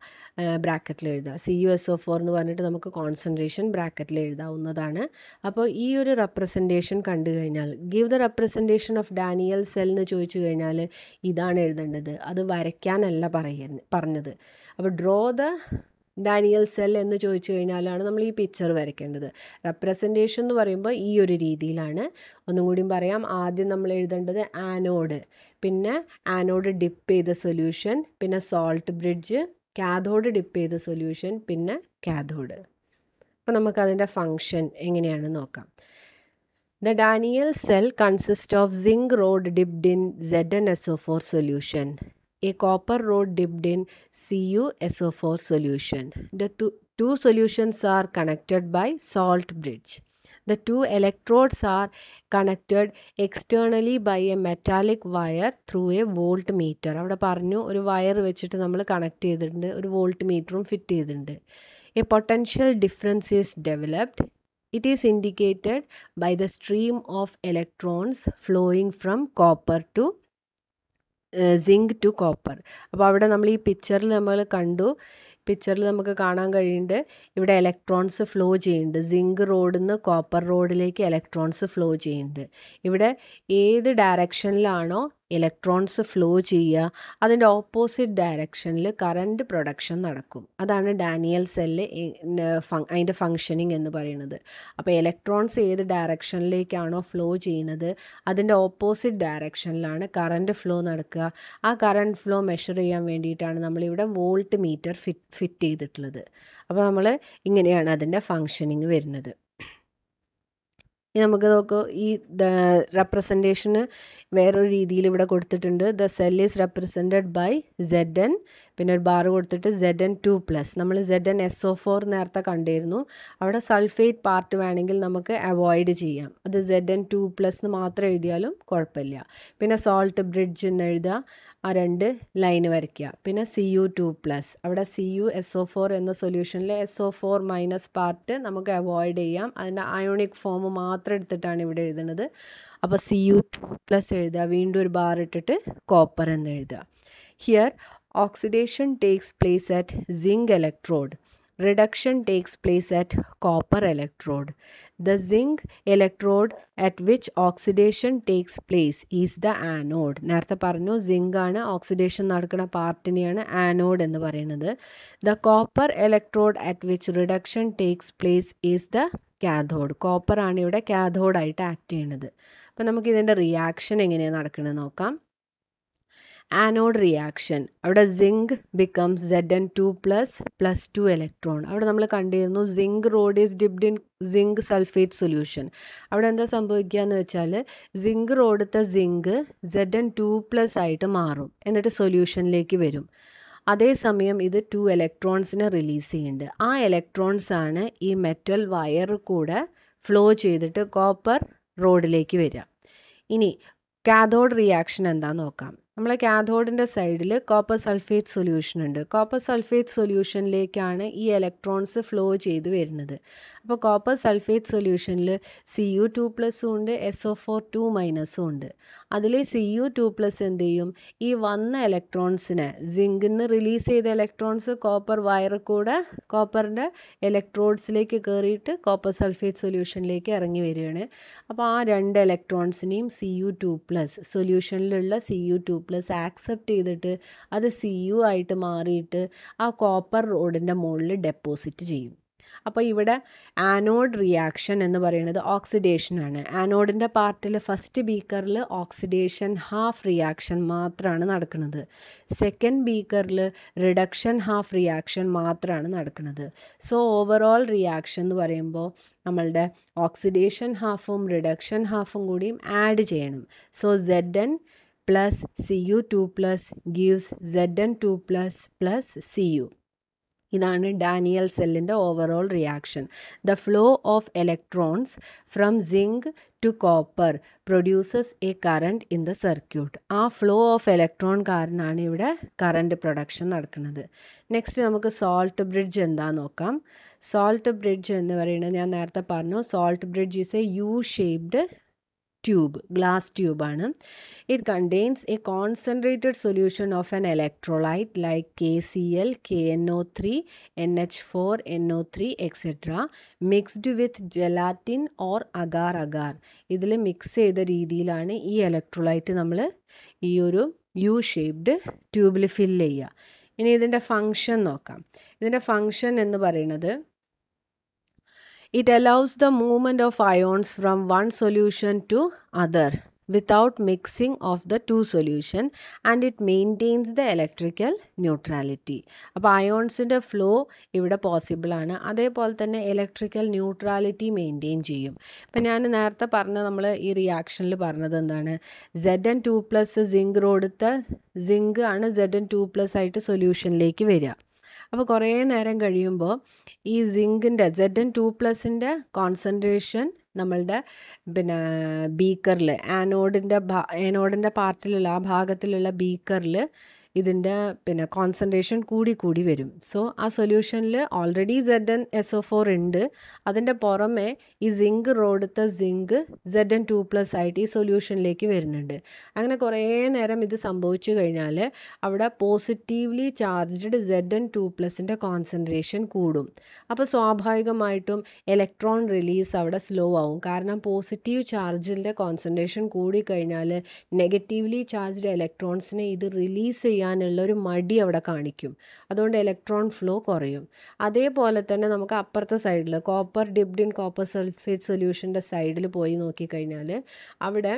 ബ്രാക്കറ്റിൽ എഴുതുക. CuSO4 എന്ന് പറഞ്ഞിട്ട് നമുക്ക് കോൺസെൻട്രേഷൻ ബ്രാക്കറ്റിൽ എഴുതാവുന്നതാണ്. അപ്പോൾ ഈ ഒരു റെപ്രസെൻറ്റേഷൻ കണ്ടു കഴിഞ്ഞാൽ give the representation of Daniel cell എന്ന് ചോദിച്ചു കഴിഞ്ഞാൽ ഇതാണ് എഴുതേണ്ടത്. അത് വരയ്ക്കാനല്ല പറഞ്ഞത്. അപ്പോൾ ഡ്രോ ദ ഡാനിയൽ സെൽ എന്ന് ചോദിച്ചു കഴിഞ്ഞാലാണ് നമ്മൾ ഈ പിക്ചർ വരയ്ക്കേണ്ടത്. റെപ്രസെൻറ്റേഷൻ എന്ന് പറയുമ്പോൾ ഈ ഒരു രീതിയിലാണ്. ഒന്നും കൂടിയും പറയാം. ആദ്യം നമ്മൾ എഴുതേണ്ടത് ആനോഡ്, പിന്നെ ആനോഡ് ഡിപ്പ് ചെയ്ത സൊല്യൂഷൻ, പിന്നെ സോൾട്ട് ബ്രിഡ്ജ്, കാഥോഡ് ഡിപ്പ് ചെയ്ത സൊല്യൂഷൻ, പിന്നെ കാഥോഡ്. അപ്പോൾ നമുക്കതിൻ്റെ ഫങ്ഷൻ എങ്ങനെയാണെന്ന് നോക്കാം. The Daniel cell consists of zinc rod dipped in ZnSO4 solution, a copper rod dipped in CuSO4 solution. The two solutions are connected by salt bridge. The two electrodes are connected externally by a metallic wire through a voltmeter. അവിടെ പറഞ്ഞു ഒരു wire വെച്ചിട്ട് നമ്മൾ connect ചെയ്തിട്ടുണ്ട്, ഒരു volt മീറ്ററും fit ചെയ്തിട്ടുണ്ട്. A potential difference is developed. It is indicated by the stream of electrons flowing from copper to zinc to copper. അപ്പോൾ അവിടെ നമ്മൾ ഈ പിക്ചറിൽ നമ്മൾ കണ്ടു, പിക്ചറിൽ നമുക്ക് കാണാൻ കഴിയുന്നുണ്ട് ഇവിടെ ഇലക്ട്രോൺസ് ഫ്ലോ ചെയ്യുന്നുണ്ട്. സിങ്ക് റോഡിൽ നിന്ന് കോപ്പർ റോഡിലേക്ക് ഇലക്ട്രോൺസ് ഫ്ലോ ചെയ്യുന്നുണ്ട്. ഇവിടെ ഏത് ഡയറക്ഷനിലാണോ ഇലക്ട്രോൺസ് ഫ്ലോ ചെയ്യുക അതിൻ്റെ ഓപ്പോസിറ്റ് ഡയറക്ഷനിൽ കറണ്ട് പ്രൊഡക്ഷൻ നടക്കും. അതാണ് ഡാനിയൽ സെല്ല് അതിൻ്റെ ഫങ്ഷനിങ് എന്ന് പറയുന്നത്. അപ്പോൾ ഇലക്ട്രോൺസ് ഏത് ഡയറക്ഷനിലേക്കാണോ ഫ്ലോ ചെയ്യുന്നത് അതിൻ്റെ ഓപ്പോസിറ്റ് ഡയറക്ഷനിലാണ് കറണ്ട് ഫ്ലോ നടക്കുക. ആ കറണ്ട് ഫ്ലോ മെഷർ ചെയ്യാൻ വേണ്ടിയിട്ടാണ് നമ്മളിവിടെ വോൾട്ട് മീറ്റർ ഫിറ്റ് ചെയ്തിട്ടുള്ളത്. അപ്പോൾ നമ്മൾ ഇങ്ങനെയാണ് അതിൻ്റെ ഫങ്ഷനിങ് വരുന്നത്. നമുക്ക് നോക്കൂ, ഈ റെപ്രസെൻറ്റേഷന് വേറൊരു രീതിയിൽ ഇവിടെ കൊടുത്തിട്ടുണ്ട്. The cell is represented by Zn, പിന്നെ ഒരു ബാർ കൊടുത്തിട്ട് Zn2+. നമ്മൾ ZnSO4 നേരത്തെ കണ്ടിരുന്നു. അവിടെ സൾഫേറ്റ് പാർട്ട് വേണമെങ്കിൽ നമുക്ക് അവോയ്ഡ് ചെയ്യാം. അത് Zn2+ എന്ന് മാത്രം എഴുതിയാലും കുഴപ്പമില്ല. പിന്നെ സോൾട്ട് ബ്രിഡ്ജ് എന്ന് എഴുതുക, ആ 2 ലൈന് വരയ്ക്കുക. പിന്നെ Cu2+, അവിടെ CuSO4 എന്ന സൊല്യൂഷനിലെ SO4- പാർട്ട് നമുക്ക് അവോയ്ഡ് ചെയ്യാം. അതിൻ്റെ അയോണിക് ഫോം മാത്രം എടുത്തിട്ടാണ് ഇവിടെ എഴുതുന്നത്. അപ്പോൾ Cu2+ എഴുതുക, വീണ്ടും ഒരു ബാർ ഇട്ടിട്ട് കോപ്പർ എന്ന് എഴുതുക. Here oxidation takes place at zinc electrode. Reduction takes place at copper electrode. The zinc electrode at which oxidation takes place is the anode. നേരത്തെ പറഞ്ഞു zinc ആണ് ഓക്സിഡേഷൻ നടക്കുന്ന പാർട്ടിനെയാണ് ആനോഡ് എന്ന് പറയുന്നത്. The copper electrode at which reduction takes place is the cathode. Copper ആണ് ഇവിടെ cathode ആയിട്ട് act ചെയ്യുന്നത്. അപ്പോൾ നമുക്ക് ഇതിൻ്റെ റിയാക്ഷൻ എങ്ങനെയാണ് നടക്കുന്നത് നോക്കാം. ആനോഡ് റിയാക്ഷൻ, അവിടെ സിങ്ക് ബിക്കംസ് Zn2+ 2 ഇലക്ട്രോൺ. അവിടെ നമ്മൾ കണ്ടിരുന്നു zinc rod is dipped in zinc sulphate solution. അവിടെ എന്താ സംഭവിക്കുക എന്ന് വെച്ചാൽ സിങ്ക് റോഡത്തെ സിങ്ക് Zn2+ ആയിട്ട് മാറും, എന്നിട്ട് സൊല്യൂഷനിലേക്ക് വരും. അതേസമയം ഇത് 2 ഇലക്ട്രോൺസിനെ റിലീസ് ചെയ്യുന്നുണ്ട്. ആ ഇലക്ട്രോൺസ് ആണ് ഈ മെറ്റൽ വയർ കൂടെ ഫ്ലോ ചെയ്തിട്ട് കോപ്പർ റോഡിലേക്ക് വരിക. ഇനി കാഥോഡ് റിയാക്ഷൻ എന്താണെന്ന് നോക്കാം. നമ്മളെ കാഥോഡിൻ്റെ സൈഡിൽ കോപ്പർ സൾഫേറ്റ് സൊല്യൂഷൻ ഉണ്ട്. കോപ്പർ സൾഫേറ്റ് സൊല്യൂഷനിലേക്കാണ് ഈ ഇലക്ട്രോൺസ് ഫ്ലോ ചെയ്ത് വരുന്നത്. അപ്പോൾ കോപ്പർ സൾഫേറ്റ് സൊല്യൂഷനിൽ Cu2+ ഉണ്ട്, SO4 ഉണ്ട്. അതിൽ Cu2+ എന്ത് ചെയ്യും, ഈ വന്ന ഇലക്ട്രോൺസിനെ സിങ്കിൽ നിന്ന് റിലീസ് ചെയ്ത ഇലക്ട്രോൺസ് കോപ്പർ വയർ കൂടെ കോപ്പറിൻ്റെ ഇലക്ട്രോഡ്സിലേക്ക് കയറിയിട്ട് കോപ്പർ സൾഫേറ്റ് സൊല്യൂഷനിലേക്ക് ഇറങ്ങി വരികയാണ്. അപ്പോൾ ആ 2 ഇലക്ട്രോൺസിനെയും Cu2+ സൊല്യൂഷനിലുള്ള Cu2+ ആക്സെപ്റ്റ് ചെയ്തിട്ട് അത് Cu ആയിട്ട് മാറിയിട്ട് ആ കോപ്പർ റോഡിൻ്റെ മുകളിൽ ഡെപ്പോസിറ്റ് ചെയ്യും. അപ്പോൾ ഇവിടെ ആനോഡ് റിയാക്ഷൻ എന്ന് പറയുന്നത് ഓക്സിഡേഷനാണ്. ആനോഡിൻ്റെ പാർട്ടിൽ ഫസ്റ്റ് ബീക്കറിൽ ഓക്സിഡേഷൻ ഹാഫ് റിയാക്ഷൻ മാത്രമാണ് നടക്കുന്നത്. സെക്കൻഡ് ബീക്കറിൽ റിഡക്ഷൻ ഹാഫ് റിയാക്ഷൻ മാത്രമാണ് നടക്കുന്നത്. സോ ഓവറോൾ റിയാക്ഷൻ എന്ന് പറയുമ്പോൾ നമ്മളുടെ ഓക്സിഡേഷൻ ഹാഫും റിഡക്ഷൻ ഹാഫും കൂടിയും ആഡ് ചെയ്യണം. So Zn plus Cu2 plus gives Zn2 plus Cu. ഇതാണ് ഡാനിയൽ സെല്ലിൻ്റെ overall reaction. The flow of electrons from zinc to copper produces a current in the circuit. ആ flow of electron കാരണമാണ് ഇവിടെ current production നടക്കുന്നത്. Next നമുക്ക് salt bridge എന്താണെന്ന് നോക്കാം. Salt bridge എന്ന് പറയുന്നത് ഞാൻ നേരത്തെ പറഞ്ഞു, salt bridge is a U shaped tube, glass tube ആണ്. It contains a concentrated solution of an electrolyte like KCl, KNO3, NH4, NO3 etc. mixed with gelatin or agar-agar. ഇതിൽ mix ചെയ്ത രീതിയിലാണ് ഈ ഇലക്ട്രോലൈറ്റ് നമ്മൾ ഈ ഒരു യു ഷേപ്ഡ് ട്യൂബിൽ fill ചെയ്യുക. ഇനി ഇതിൻ്റെ ഫങ്ഷൻ നോക്കാം. ഇതിൻ്റെ ഫങ്ഷൻ എന്ന് പറയുന്നത് it allows the movement of ions from one solution to other without mixing of the two solution and it maintains the electrical neutrality. അപ്പോൾ അയോൺസിൻ്റെ ഫ്ലോ ഇവിടെ പോസിബിൾ ആണ്. അതേപോലെ തന്നെ ഇലക്ട്രിക്കൽ ന്യൂട്രാലിറ്റി മെയിൻറ്റെയിൻ ചെയ്യും. ഇപ്പം ഞാൻ നേരത്തെ നമ്മൾ ഈ റിയാക്ഷനിൽ പറഞ്ഞത് എന്താണ്, Zn2+ സിങ്ക് കൊടുത്ത സിങ്ക് ആണ് Zn2+ ആയിട്ട് സൊല്യൂഷനിലേക്ക് വരിക. അപ്പോൾ കുറേ നേരം കഴിയുമ്പോൾ ഈ സിങ്കിൻ്റെ Zn2+ൻ്റെ കോൺസെൻട്രേഷൻ നമ്മളുടെ ബീക്കറിൽ ആനോഡിൻ്റെ പാർട്ടിലുള്ള ആ ഭാഗത്തിലുള്ള ബീക്കറിൽ ഇതിൻ്റെ കോൺസെൻട്രേഷൻ കൂടി വരും. സോ ആ സൊല്യൂഷനിൽ ഓൾറെഡി ZnSO4 ഉണ്ട്. അതിൻ്റെ പുറമെ ഈ സിങ്ക് റോഡത്തെ സിങ്ക് Zn2+ ആയിട്ട് ഈ സൊല്യൂഷനിലേക്ക് വരുന്നുണ്ട്. അങ്ങനെ കുറേ നേരം ഇത് സംഭവിച്ചു കഴിഞ്ഞാൽ അവിടെ പോസിറ്റീവ്ലി ചാർജ്ഡ് Zn2+ൻ്റെ കോൺസെൻട്രേഷൻ കൂടും. അപ്പോൾ സ്വാഭാവികമായിട്ടും ഇലക്ട്രോൺ റിലീസ് അവിടെ സ്ലോ ആവും. കാരണം പോസിറ്റീവ് ചാർജിൻ്റെ കോൺസെൻട്രേഷൻ കൂടിക്കഴിഞ്ഞാൽ നെഗറ്റീവ്ലി ചാർജ്ഡ് ഇലക്ട്രോൺസിനെ ഇത് റിലീസ് ചെയ്യാനുള്ള ഒരു മടി അവിടെ കാണിക്കും. അതുകൊണ്ട് ഇലക്ട്രോൺ ഫ്ലോ കുറയും. അതേപോലെ തന്നെ നമുക്ക് അപ്പുറത്തെ സൈഡിൽ copper dipped in copper sulphate സൊല്യൂഷൻ്റെ സൈഡിൽ പോയി നോക്കിക്കഴിഞ്ഞാൽ അവിടെ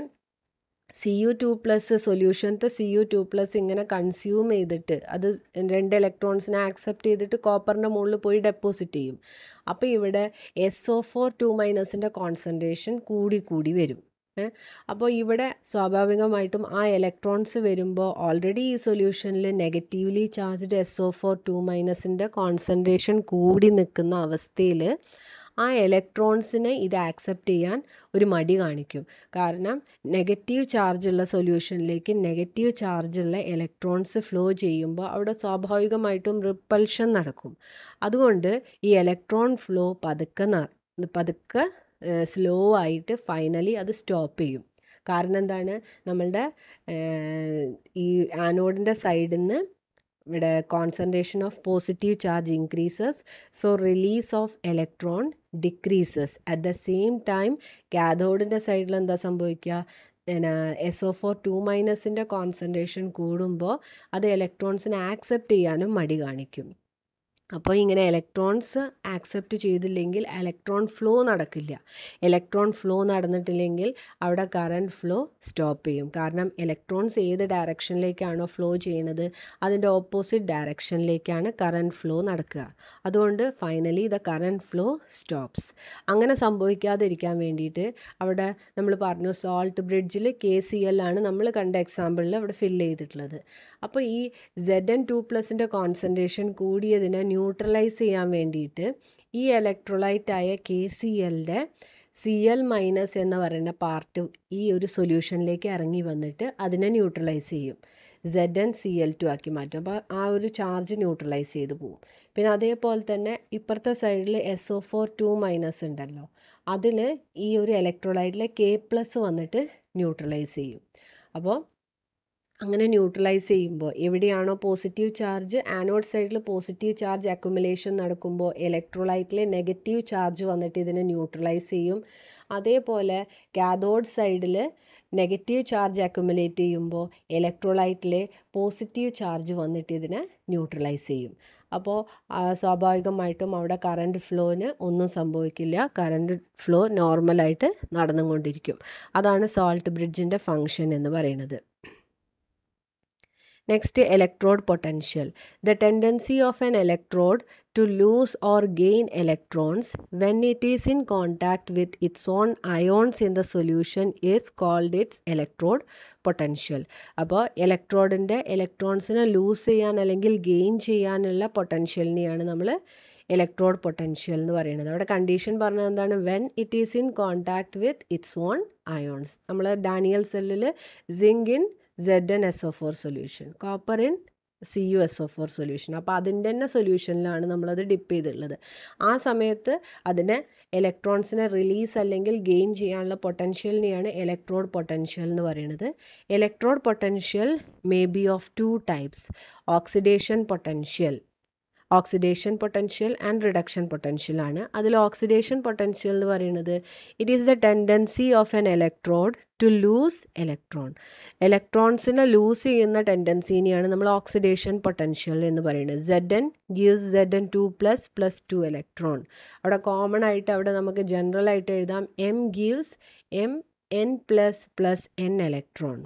Cu2+ സൊല്യൂഷനത്തെ Cu2+ ഇങ്ങനെ കൺസ്യൂം ചെയ്തിട്ട് അത് 2 ഇലക്ട്രോൺസിനെ ആക്സെപ്റ്റ് ചെയ്തിട്ട് കോപ്പറിൻ്റെ മുകളിൽ പോയി ഡെപ്പോസിറ്റ് ചെയ്യും. അപ്പോൾ ഇവിടെ SO4 2- കോൺസെൻട്രേഷൻ കൂടി വരും. അപ്പോൾ ഇവിടെ സ്വാഭാവികമായിട്ടും ആ ഇലക്ട്രോൺസ് വരുമ്പോൾ ഓൾറെഡി ഈ സൊല്യൂഷനിൽ നെഗറ്റീവ്ലി ചാർജ്ഡ് SO4 2- കോൺസെൻട്രേഷൻ കൂടി നിൽക്കുന്ന അവസ്ഥയിൽ ആ ഇലക്ട്രോൺസിനെ ഇത് ആക്സെപ്റ്റ് ചെയ്യാൻ ഒരു മടി കാണിക്കും. കാരണം നെഗറ്റീവ് ചാർജുള്ള സൊല്യൂഷനിലേക്ക് നെഗറ്റീവ് ചാർജുള്ള ഇലക്ട്രോൺസ് ഫ്ലോ ചെയ്യുമ്പോൾ അവിടെ സ്വാഭാവികമായിട്ടും റിപ്പൽഷൻ നടക്കും. അതുകൊണ്ട് ഈ ഇലക്ട്രോൺ ഫ്ലോ പതുക്കെ സ്ലോ ആയിട്ട് ഫൈനലി അത് സ്റ്റോപ്പ് ചെയ്യും. കാരണം എന്താണ്, നമ്മളുടെ ഈ ആനോഡിൻ്റെ സൈഡിൽ നിന്ന് ഇവിടെ concentration of positive charge increases, so release of electron decreases. At the same time കാഥോഡിൻ്റെ സൈഡിൽ എന്താ സംഭവിക്കുക, SO4 2- കോൺസെൻട്രേഷൻ കൂടുമ്പോൾ അത് ഇലക്ട്രോൺസിനെ ആക്സെപ്റ്റ് ചെയ്യാനും മടി കാണിക്കും. അപ്പോൾ ഇങ്ങനെ ഇലക്ട്രോൺസ് ആക്സെപ്റ്റ് ചെയ്തില്ലെങ്കിൽ ഇലക്ട്രോൺ ഫ്ലോ നടക്കില്ല. ഇലക്ട്രോൺ ഫ്ലോ നടന്നിട്ടില്ലെങ്കിൽ അവിടെ കറണ്ട് ഫ്ലോ സ്റ്റോപ്പ് ചെയ്യും. കാരണം ഇലക്ട്രോൺസ് ഏത് ഡയറക്ഷനിലേക്കാണോ ഫ്ലോ ചെയ്യുന്നത് അതിൻ്റെ ഓപ്പോസിറ്റ് ഡയറക്ഷനിലേക്കാണ് കറണ്ട് ഫ്ലോ നടക്കുക. അതുകൊണ്ട് finally the current flow stops. അങ്ങനെ സംഭവിക്കാതിരിക്കാൻ വേണ്ടിയിട്ട് അവിടെ നമ്മൾ പറഞ്ഞു സോൾട്ട് ബ്രിഡ്ജിൽ KCl ആണ് നമ്മൾ കണ്ട എക്സാമ്പിളിൽ അവിടെ ഫില്ല് ചെയ്തിട്ടുള്ളത്. അപ്പോൾ ഈ Zn2+ൻ്റെ കോൺസെൻട്രേഷൻ കൂടിയതിനെ ന്യൂട്രലൈസ് ചെയ്യാൻ വേണ്ടിയിട്ട് ഈ ഇലക്ട്രോലൈറ്റായ KClൻ്റെ Cl- എന്ന് പറയുന്ന പാർട്ട് ഈ ഒരു സൊല്യൂഷനിലേക്ക് ഇറങ്ങി വന്നിട്ട് അതിനെ ന്യൂട്രലൈസ് ചെയ്യും. ZnCl2 ആക്കി മാറ്റും. അപ്പോൾ ആ ഒരു ചാർജ് ന്യൂട്രലൈസ് ചെയ്ത് പോകും. പിന്നെ അതേപോലെ തന്നെ ഇപ്പുറത്തെ സൈഡിൽ SO4 2- ഉണ്ടല്ലോ, അതിൽ ഈ ഒരു ഇലക്ട്രോലൈറ്റിലെ K+ വന്നിട്ട് ന്യൂട്രലൈസ് ചെയ്യും. അപ്പോൾ അങ്ങനെ ന്യൂട്രലൈസ് ചെയ്യുമ്പോൾ എവിടെയാണോ പോസിറ്റീവ് ചാർജ്, ആനോഡ് സൈഡിൽ പോസിറ്റീവ് ചാർജ് അക്യുമുലേഷൻ നടക്കുമ്പോൾ ഇലക്ട്രോലൈറ്റിലെ നെഗറ്റീവ് ചാർജ് വന്നിട്ട് ഇതിനെ ന്യൂട്രലൈസ് ചെയ്യും. അതേപോലെ കാഥോഡ് സൈഡിൽ നെഗറ്റീവ് ചാർജ് അക്യുമുലേറ്റ് ചെയ്യുമ്പോൾ ഇലക്ട്രോലൈറ്റിലെ പോസിറ്റീവ് ചാർജ് വന്നിട്ട് ഇതിനെ ന്യൂട്രലൈസ് ചെയ്യും. അപ്പോൾ സ്വാഭാവികമായിട്ടും അവിടെ കറണ്ട് ഫ്ലോന് ഒന്നും സംഭവിക്കില്ല, കറണ്ട് ഫ്ലോ നോർമലായിട്ട് നടന്നുകൊണ്ടിരിക്കും. അതാണ് സാൾട്ട് ബ്രിഡ്ജിൻ്റെ ഫങ്ഷൻ എന്ന് പറയുന്നത്. Next, electrode potential. The tendency of an electrode to lose or gain electrons when it is in contact with its own ions in the solution is called its electrode potential. അപ്പോൾ ഇലക്ട്രോഡിൻ്റെ ഇലക്ട്രോൺസിനെ loose ചെയ്യാൻ അല്ലെങ്കിൽ gain ചെയ്യാനുള്ള പൊട്ടൻഷ്യലിനെയാണ് നമ്മൾ electrode potential എന്ന് പറയുന്നത്. അവിടെ condition പറഞ്ഞത് എന്താണ്? When it is in contact with its own ions. നമ്മൾ ഡാനിയൽ സെല്ലിൽ zinc in ZnSO4 solution, copper in CuSO4 solution. അപ്പോൾ അതിൻ്റെ തന്നെ സൊല്യൂഷനിലാണ് നമ്മളത് ഡിപ്പ് ചെയ്തിട്ടുള്ളത്. ആ സമയത്ത് അതിനെ ഇലക്ട്രോൺസിനെ റിലീസ് അല്ലെങ്കിൽ ഗെയിൻ ചെയ്യാനുള്ള പൊട്ടൻഷ്യലിനെയാണ് ഇലക്ട്രോഡ് പൊട്ടൻഷ്യൽ എന്ന് പറയുന്നത്. Electrode potential may be of 2 types. Oxidation potential and reduction potential ആണ്. അതിൽ ഓക്സിഡേഷൻ പൊട്ടൻഷ്യൽ എന്ന് പറയുന്നത് it is the tendency of an electrode to lose electron. ഇലക്ട്രോൺസിനെ ലൂസ് ചെയ്യുന്ന ടെൻഡൻസിനെയാണ് നമ്മൾ ഓക്സിഡേഷൻ പൊട്ടൻഷ്യൽ എന്ന് പറയുന്നത്. Zn gives Zn2++2 electron. അവിടെ കോമൺ ആയിട്ട് അവിടെ നമുക്ക് ജനറൽ ആയിട്ട് എഴുതാം M gives Mn++n ഇലക്ട്രോൺ.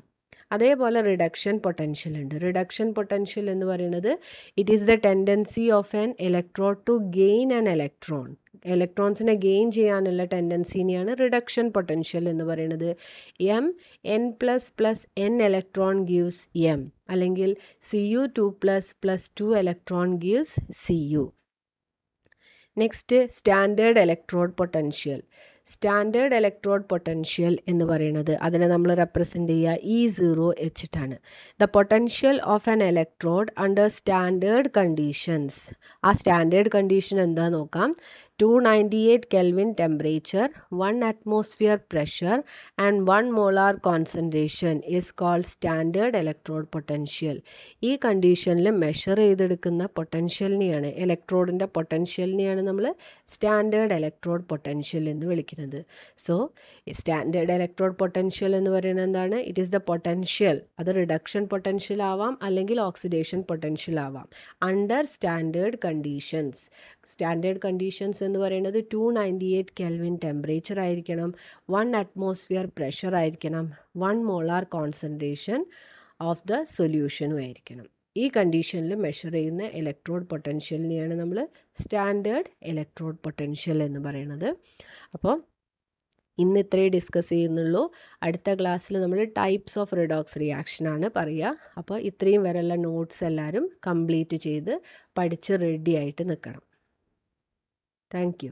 അതേപോലെ റിഡക്ഷൻ പൊട്ടൻഷ്യൽ ഉണ്ട്. റിഡക്ഷൻ പൊട്ടൻഷ്യൽ എന്ന് പറയുന്നത് it is the tendency of an electrode to gain an electron. ഇലക്ട്രോൺസിനെ ഗെയിൻ ചെയ്യാനുള്ള ടെൻഡൻസിനെയാണ് റിഡക്ഷൻ പൊട്ടൻഷ്യൽ എന്ന് പറയുന്നത്. Mn++n ഇലക്ട്രോൺ ഗീവ്സ് M, അല്ലെങ്കിൽ Cu2++2 electron gives Cu. Next, standard electrode potential. Standard electrode potential എന്ന് പറയുന്നത് അതിനെ നമ്മൾ റെപ്രസെൻ്റ് ചെയ്യുക E0 വെച്ചിട്ടാണ്. The potential of an electrode under standard conditions. ആ സ്റ്റാൻഡേർഡ് കണ്ടീഷൻ എന്താ നോക്കാം. 298 Kelvin temperature, 1 atmosphere pressure and 1 molar concentration is called standard electrode potential. ഈ കണ്ടീഷനിൽ മെഷർ ചെയ്തെടുക്കുന്ന പൊട്ടൻഷ്യലിനെയാണ്, ഇലക്ട്രോഡിൻ്റെ പൊട്ടൻഷ്യലിനെയാണ് നമ്മൾ സ്റ്റാൻഡേർഡ് ഇലക്ട്രോഡ് പൊട്ടൻഷ്യൽ എന്ന് വിളിക്കുന്നത്. സോ സ്റ്റാൻഡേർഡ് ഇലക്ട്രോഡ് പൊട്ടൻഷ്യൽ എന്ന് പറയുന്നത് എന്താണ്? It is the potential. അത് റിഡക്ഷൻ പൊട്ടൻഷ്യൽ ആവാം അല്ലെങ്കിൽ ഓക്സിഡേഷൻ പൊട്ടൻഷ്യൽ ആവാം under standard conditions. Standard conditions എന്ന് പറയുന്നത് 298 Kelvin ടെമ്പറേച്ചർ ആയിരിക്കണം, 1 അറ്റ്മോസ്ഫിയർ പ്രഷർ ആയിരിക്കണം, 1 മോളാർ കോൺസെൻട്രേഷൻ ഓഫ് ദ സൊല്യൂഷനും ആയിരിക്കണം. ഈ കണ്ടീഷനിൽ മെഷർ ചെയ്യുന്ന ഇലക്ട്രോഡ് പൊട്ടൻഷ്യലിനെയാണ് നമ്മൾ സ്റ്റാൻഡേർഡ് ഇലക്ട്രോഡ് പൊട്ടൻഷ്യൽ എന്ന് പറയുന്നത്. അപ്പോൾ ഇന്ന് ഇത്രയും ഡിസ്കസ് ചെയ്യുന്നുള്ളൂ. അടുത്ത ക്ലാസ്സിൽ നമ്മൾ ടൈപ്സ് ഓഫ് റിഡോക്സ് റിയാക്ഷനാണ് പറയുക. അപ്പോൾ ഇത്രയും വരെയുള്ള നോട്ട്സ് എല്ലാവരും കംപ്ലീറ്റ് ചെയ്ത് പഠിച്ച് റെഡി ആയിട്ട് നിൽക്കണം. Thank you.